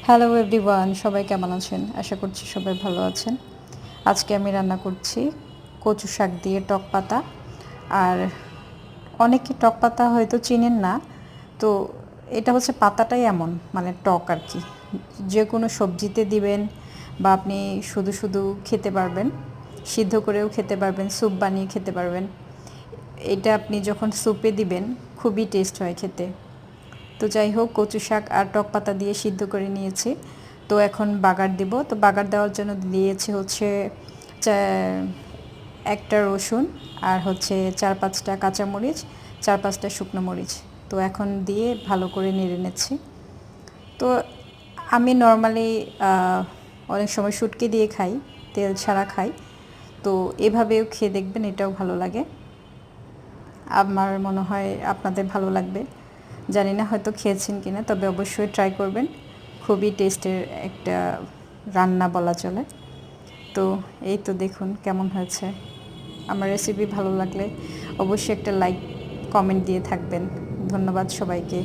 Hello everyone, সবাই কেমন আছেন? আশা করছি সবাই ভালো আছেন। আজকে আমি রান্না করছি কচু শাক দিয়ে টক পাতা। আর অনেকে টক পাতা হয়তো চিনেন না, তো এটা হচ্ছে পাতাটাই এমন মানে টক আর কি। যে কোনো সবজিতে দিবেন বা আপনি শুধু শুধু খেতে পারবেন, সিদ্ধ করেও খেতে পারবেন, স্যুপ বানিয়ে খেতে পারবেন। এটা আপনি যখন স্যুপে দিবেন খুবই টেস্ট হয় খেতে। তো যাই হোক, কচু শাক আর টক পাতা দিয়ে সিদ্ধ করে নিয়েছি। তো এখন বাগার দিব। তো বাগার দেওয়ার জন্য দিয়েছি হচ্ছে একটা রসুন, আর হচ্ছে 4-5টা কাঁচামরিচ, 4-5টা শুকনো মরিচ। তো এখন দিয়ে ভালো করে নেড়ে নিচ্ছি। তো আমি নর্মালি অনেক সময় শুটকি দিয়ে খাই, তেল ছাড়া খাই। তো এভাবেও খেয়ে দেখবেন, এটাও ভালো লাগে। আমার মনে হয় আপনাদের ভালো লাগবে। জানি না হয়তো খেয়েছেন কিনা, তবে অবশ্যই ট্রাই করবেন। খুবই টেস্টের একটা রান্না বলা চলে। তো এই তো দেখুন কেমন হয়েছে। আমার রেসিপি ভালো লাগলে অবশ্যই একটা লাইক কমেন্ট দিয়ে থাকবেন। ধন্যবাদ সবাইকে।